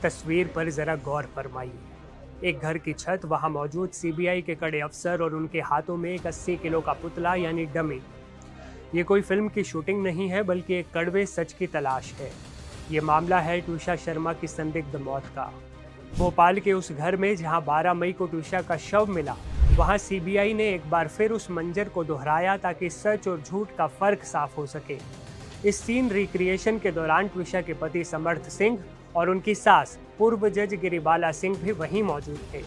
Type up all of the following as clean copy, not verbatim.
तस्वीर पर जरा गौर फरमाइए। एक घर की छत, वहां मौजूद सीबीआई के कड़े अफसर और उनके हाथों में एक 80 किलो का पुतला यानी डमी। ये कोई फिल्म की शूटिंग नहीं है, बल्कि एक कड़वे सच की तलाश है। ये मामला है ट्विशा शर्मा की संदिग्ध मौत का। भोपाल के उस घर में जहां 12 मई को ट्विशा का शव मिला, वहां सीबीआई ने एक बार फिर उस मंजर को दोहराया ताकि सच और झूठ का फर्क साफ हो सके। इस सीन रिक्रिएशन के दौरान ट्विशा के पति समर्थ सिंह और उनकी सास पूर्व जज गिरिबाला सिंह भी वहीं मौजूद थे।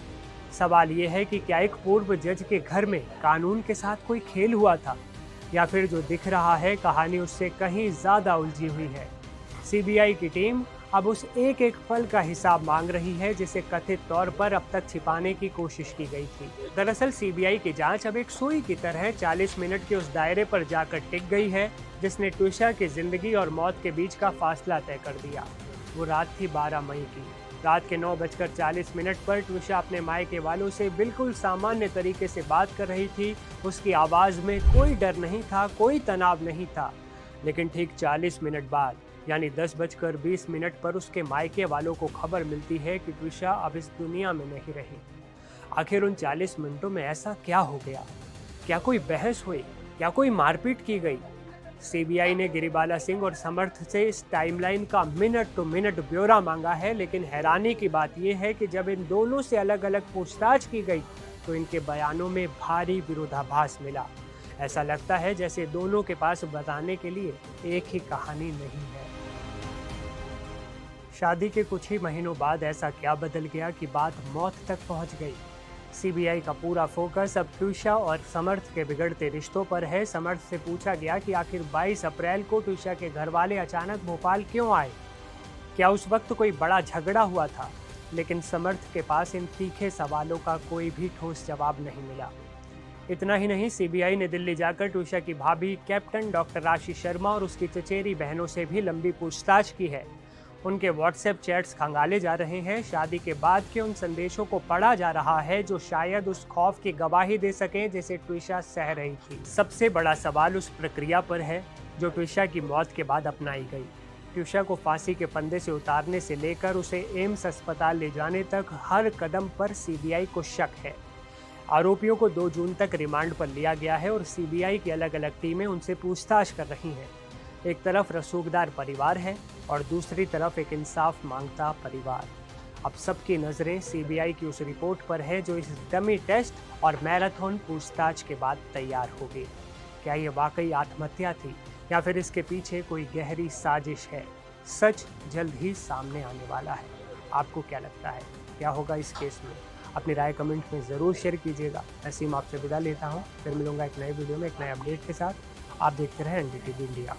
सवाल ये है कि क्या एक पूर्व जज के घर में कानून के साथ कोई खेल हुआ था, या फिर जो दिख रहा है कहानी उससे कहीं ज्यादा उलझी हुई है। सीबीआई की टीम अब उस एक एक पल का हिसाब मांग रही है जिसे कथित तौर पर अब तक छिपाने की कोशिश की गई थी। दरअसल सीबीआई की जांच अब एक सुई की तरह 40 मिनट के उस दायरे पर जाकर टिक गई है जिसने ट्विशा की जिंदगी और मौत के बीच का फासला तय कर दिया। वो रात थी 12 मई की। रात के 9:40 पर ट्विशा अपने मायके वालों से बिल्कुल सामान्य तरीके से बात कर रही थी। उसकी आवाज़ में कोई डर नहीं था, कोई तनाव नहीं था। लेकिन ठीक 40 मिनट बाद यानी 10:20 पर उसके मायके वालों को खबर मिलती है कि ट्विशा अब इस दुनिया में नहीं रही। आखिर उन 40 मिनटों में ऐसा क्या हो गया? क्या कोई बहस हुई? क्या कोई मारपीट की गई? सीबीआई ने गिरिबाला सिंह और समर्थ से इस टाइमलाइन का मिनट टू मिनट ब्यौरा मांगा है, लेकिन हैरानी की बात यह है कि जब इन दोनों से अलग अलग पूछताछ की गई तो इनके बयानों में भारी विरोधाभास मिला। ऐसा लगता है जैसे दोनों के पास बताने के लिए एक ही कहानी नहीं है। शादी के कुछ ही महीनों बाद ऐसा क्या बदल गया कि बात मौत तक पहुंच गई? सीबीआई का पूरा फोकस अब ट्विशा और समर्थ के बिगड़ते रिश्तों पर है। समर्थ से पूछा गया कि आखिर 22 अप्रैल को ट्विशा के घर वाले अचानक भोपाल क्यों आए? क्या उस वक्त कोई बड़ा झगड़ा हुआ था? लेकिन समर्थ के पास इन तीखे सवालों का कोई भी ठोस जवाब नहीं मिला। इतना ही नहीं, सीबीआई ने दिल्ली जाकर ट्विशा की भाभी कैप्टन डॉक्टर राशि शर्मा और उसकी चचेरी बहनों से भी लंबी पूछताछ की है। उनके व्हाट्सएप चैट्स खंगाले जा रहे हैं। शादी के बाद के उन संदेशों को पढ़ा जा रहा है जो शायद उस खौफ की गवाही दे सकें जिसे ट्विशा सह रही थी। सबसे बड़ा सवाल उस प्रक्रिया पर है जो ट्विशा की मौत के बाद अपनाई गई। ट्विशा को फांसी के फंदे से उतारने से लेकर उसे एम्स अस्पताल ले जाने तक हर कदम पर सीबीआई को शक है। आरोपियों को 2 जून तक रिमांड पर लिया गया है और सीबीआई की अलग अलग टीमें उनसे पूछताछ कर रही हैं। एक तरफ रसूखदार परिवार है और दूसरी तरफ एक इंसाफ मांगता परिवार। अब सबकी नज़रें सीबीआई की उस रिपोर्ट पर है जो इस डमी टेस्ट और मैराथन पूछताछ के बाद तैयार होगी। क्या ये वाकई आत्महत्या थी या फिर इसके पीछे कोई गहरी साजिश है? सच जल्द ही सामने आने वाला है। आपको क्या लगता है, क्या होगा इस केस में? अपनी राय कमेंट में ज़रूर शेयर कीजिएगा। ऐसे ही मैं आपसे विदा लेता हूँ। फिर मिलूंगा एक नए वीडियो में एक नए अपडेट के साथ। आप देखते रहें एनडीटीवी इंडिया।